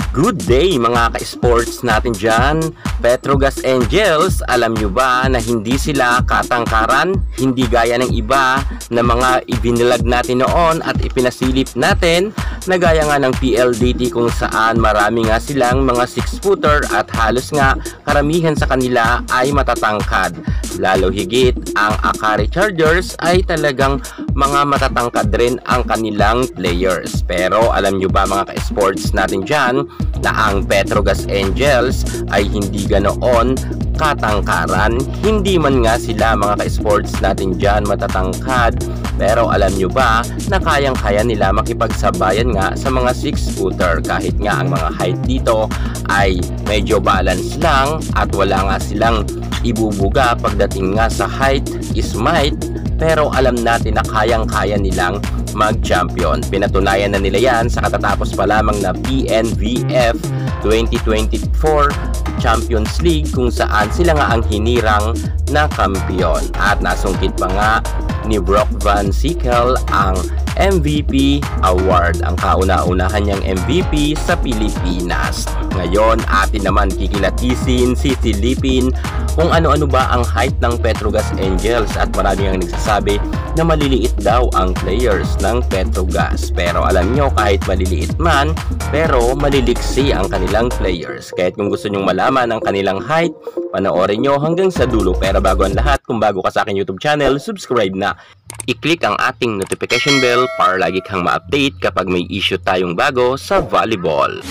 Good day mga ka-sports natin dyan. Petrogas Angels, alam nyo ba na hindi sila katangkaran? Hindi gaya ng iba na mga ibinilag natin noon at ipinasilip natin na gaya nga ng PLDT kung saan marami nga silang mga 6-footer at halos nga karamihan sa kanila ay matatangkad. Lalo higit ang Akari Chargers ay talagang mga matatangkad rin ang kanilang players. Pero alam nyo ba mga ka-sports natin dyan na ang Petrogas Angels ay hindi ganoon katangkaran? Hindi man nga sila mga ka-sports natin dyan matatangkad, pero alam nyo ba na kayang-kaya nila makipagsabayan nga sa mga 6-footer kahit nga ang mga height dito ay medyo balance lang at wala nga silang ibubuga pagdating nga sa height is might. Pero alam natin na kayang-kaya nilang mag-champion. Pinatunayan na nila yan sa katatapos pa lamang na PNVF 2024 Champions League kung saan sila nga ang hinirang na kampiyon. At nasungkit pa nga ni Brock Van Sickle ang MVP award, ang kauna-unahan niyang MVP sa Pilipinas. Ngayon, atin naman kikilatisin, sisilipin kung ano-ano ba ang height ng Petrogas Angels at marami ang nagsasabi na maliliit daw ang players ng Petrogas. Pero alam nyo, kahit maliliit man, pero maliliksi ang kanilang players. Kahit kung gusto nyong malaman ang kanilang height, panoorin nyo hanggang sa dulo. Pero bago ang lahat, kung bago ka sa aking YouTube channel, subscribe na. I-click ang ating notification bell para lagi kang ma-update kapag may issue tayong bago sa volleyball.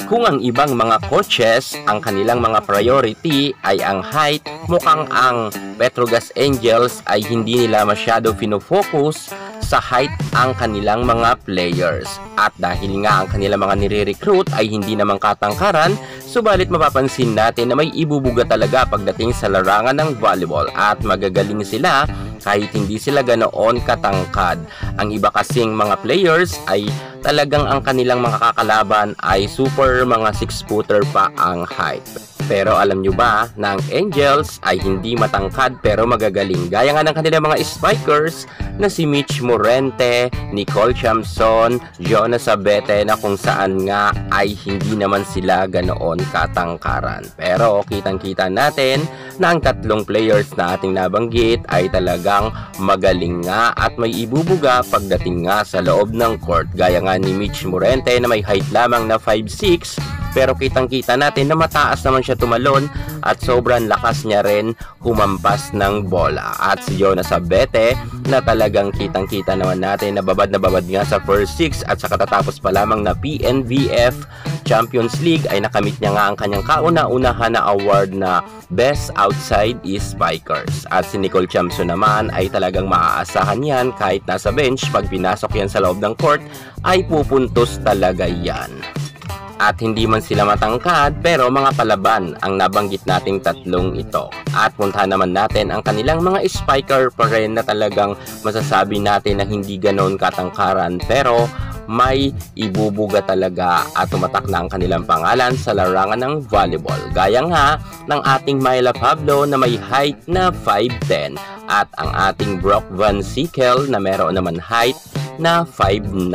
Kung ang ibang mga coaches, ang kanilang mga priority ay ang height, mukhang ang Petrogas Angels ay hindi nila masyado pinofocus sa height ang kanilang mga players. At dahil nga ang kanilang mga nire-recruit ay hindi naman katangkaran, subalit mapapansin natin na may ibubuga talaga pagdating sa larangan ng volleyball at magagaling sila kahit hindi sila ganoon katangkad. Ang iba kasing mga players ay talagang ang kanilang mga kakalaban ay super mga 6-footer pa ang height. Pero alam nyo ba na ang Angels ay hindi matangkad pero magagaling? Gaya nga ng kanilang mga spikers na si Mitch Morente, Nicole Chamson, Jonas Abete na kung saan nga ay hindi naman sila ganoon katangkaran. Pero kitang-kita natin na ang tatlong players na ating nabanggit ay talagang magaling nga at may ibubuga pagdating nga sa loob ng court. Gaya nga ni Mitch Morente na may height lamang na 5'6", pero kitang-kita natin na mataas naman siya tumalon at sobrang lakas niya rin humampas ng bola. At si Jonas Abete na talagang kitang-kita naman natin na babad nga sa first 6 at sa katatapos pa lamang na PNVF Champions League ay nakamit niya nga ang kanyang kauna-unahan na award na Best Outside Spikers. At si Nicole Chamson naman ay talagang maaasahan yan kahit nasa bench, pag pinasok yan sa loob ng court ay pupuntos talaga yan. At hindi man sila matangkad pero mga palaban ang nabanggit nating tatlong ito. At puntahan naman natin ang kanilang mga spiker pa rin na talagang masasabi natin na hindi ganoon katangkaran pero may ibubuga talaga at tumatak na ang kanilang pangalan sa larangan ng volleyball. Gaya nga ng ating Myla Pablo na may height na 5'10" at ang ating Brock Van Sickle na meron naman height na 5'9".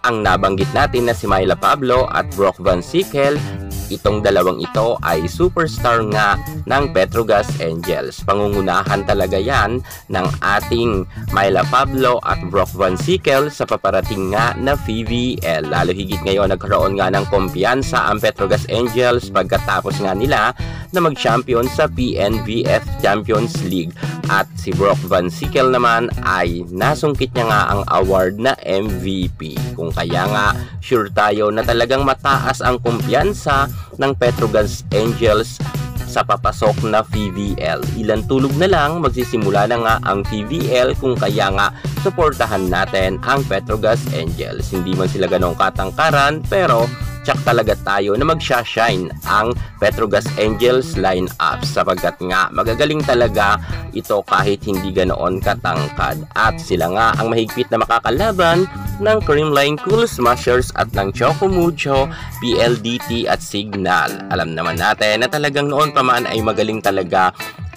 Ang nabanggit natin na si Myla Pablo at Brock Van Sickle, itong dalawang ito ay superstar nga ng Petrogas Angels. Pangungunahan talaga yan ng ating Myla Pablo at Brock Van Sickle sa paparating nga na PVL. Lalo higit ngayon nagkaroon nga ng kumpiyansa ang Petrogas Angels pagkatapos nga nila na mag-champion sa PNVF Champions League. At si Brock Van Sickle naman ay nasungkit niya nga ang award na MVP. Kung kaya nga sure tayo na talagang mataas ang kumpiyansa ng Petrogas Angels sa papasok na PVL. Ilan tulog na lang magsisimula na nga ang PVL, kung kaya nga suportahan natin ang Petrogas Angels. Hindi man sila ganong katangkaran pero tsak talaga tayo na magsha-shine ang Petrogas Angels lineup sapagkat nga magagaling talaga ito kahit hindi ganoon katangkad at sila nga ang mahigpit na makakalaban ng Creamline Cool Smashers at ng Choco Mucho, PLDT at Signal. Alam naman natin na talagang noon pa man ay magaling talaga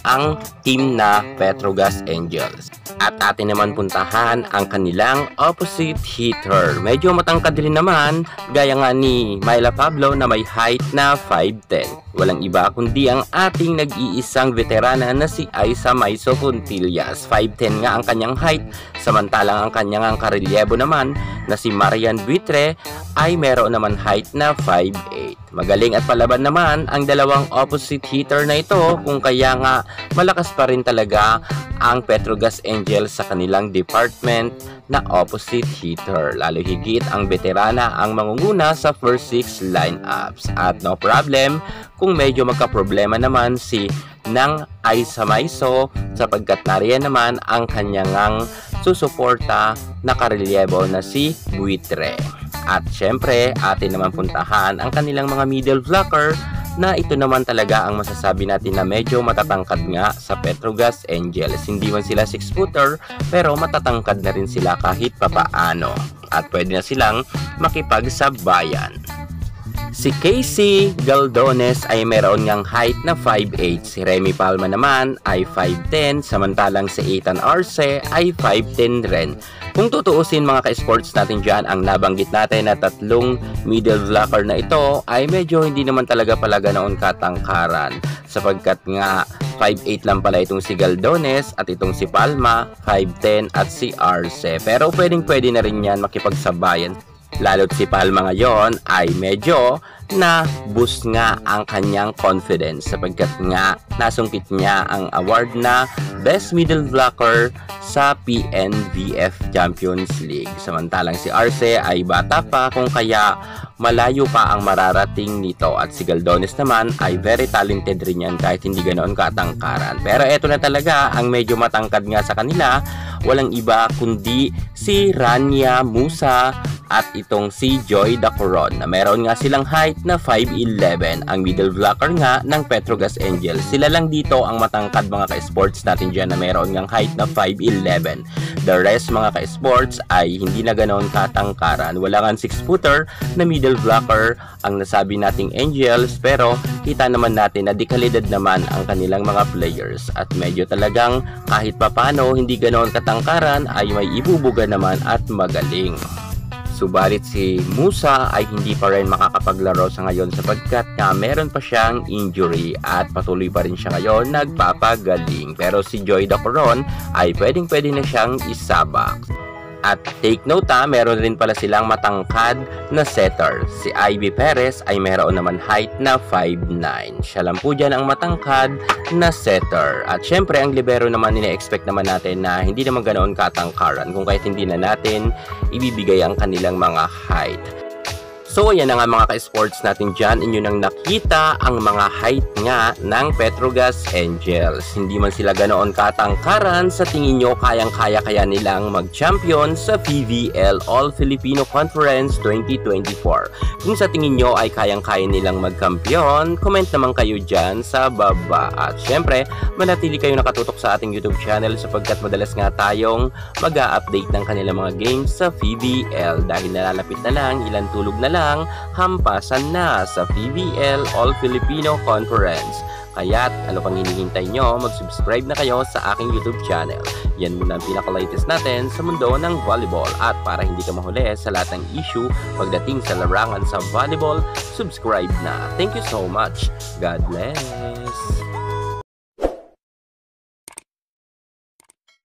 ang team na Petrogas Angels. At atin naman puntahan ang kanilang opposite hitter. Medyo matangkad rin naman, gaya nga ni Myla Pablo na may height na 5'10". Walang iba kundi ang ating nag-iisang veterana na si Aiza Maiso Puntillas. 5'10 nga ang kanyang height, samantalang ang kanyang karelyebo naman na si Marian Buitre ay meron naman height na 5'8". Magaling at palaban naman ang dalawang opposite hitter na ito, kung kaya nga malakas pa rin talaga ang Petrogas Angels sa kanilang department na opposite hitter. Lalo higit ang veterana ang mangunguna sa first 6 lineups. At no problem kung medyo magka-problema naman si ng Aiza Maiso sapagkat nariyan naman ang kanyang susuporta na karelyebo na si Buitre. At syempre, atin naman puntahan ang kanilang mga middle blocker na ito naman talaga ang masasabi natin na medyo matatangkad nga sa Petrogas Angels. Hindi man sila 6-footer pero matatangkad na rin sila kahit papaano. At pwede na silang makipagsabayan. Si Casey Galdones ay meron ngang height na 5'8". Si Remy Palma naman ay 5'10", samantalang si Ethan Arce ay 5'10 rin. Kung tutuusin mga ka-sports natin dyan, ang nabanggit natin na tatlong middle blocker na ito ay medyo hindi naman talaga pala ganoon katangkaran. Sapagkat nga 5'8 lang pala itong si Galdones at itong si Palma 5'10 at si Arce. Pero pwede na rin yan makipagsabayan. Lalo't si Palma ngayon ay medyo na-boost nga ang kanyang confidence sapagkat nga nasungkit niya ang award na Best Middle Blocker sa PNVF Champions League. Samantalang si Arce ay bata pa kung kaya malayo pa ang mararating nito at si Galdones naman ay very talented rin yan kahit hindi ganoon katangkaran. Pero eto na talaga ang medyo matangkad nga sa kanila, walang iba kundi si Rania Musa at itong si Joy Dacoron na meron nga silang height na 5'11", ang middle blocker nga ng Petrogas Angels. Sila lang dito ang matangkad mga ka-sports natin dyan na meron ngang height na 5'11". The rest mga ka-sports ay hindi na ganoon katangkaran. Wala kang 6-footer na middle blocker ang nasabi nating Angels, pero kita naman natin na dekalidad naman ang kanilang mga players at medyo talagang kahit papano hindi ganoon katangkaran ay may ibubuga naman at magaling. Subalit si Musa ay hindi pa rin makakapaglaro sa ngayon sapagkat nga meron pa siyang injury at patuloy pa rin siya ngayon nagpapagaling. Pero si Joy Dacoron ay pwedeng na siyang isabak. At take note meron rin pala silang matangkad na setter. Si Ivy Perez ay meron naman height na 5'9". Siya lang po dyan ang matangkad na setter. At syempre ang libero naman nina-expect naman natin na hindi naman ganoon katangkaran kung kahit hindi na natin ibibigay ang kanilang mga height. So ayan na nga mga ka-sports natin dyan, inyo nang nakita ang mga height nga ng Petrogas Angels. Hindi man sila ganoon katangkaran, sa tingin nyo kayang-kaya kaya nilang mag-champion sa PVL All Filipino Conference 2024. Kung sa tingin nyo ay kayang-kaya nilang mag-kampiyon, comment naman kayo dyan sa baba. At syempre, manatili kayo nakatutok sa ating YouTube channel sapagkat madalas nga tayong mag-a-update ng kanilang mga games sa PVL dahil nalalapit na lang, ilang tulog na lang, hampasan na sa PVL All Filipino Conference. Kaya't ano pang hinihintay nyo, mag-subscribe na kayo sa aking YouTube channel. Yan muna ang pinaka-latest natin sa mundo ng volleyball. At para hindi ka mahuli sa lahat ng issue pagdating sa larangan sa volleyball, subscribe na. Thank you so much. God bless.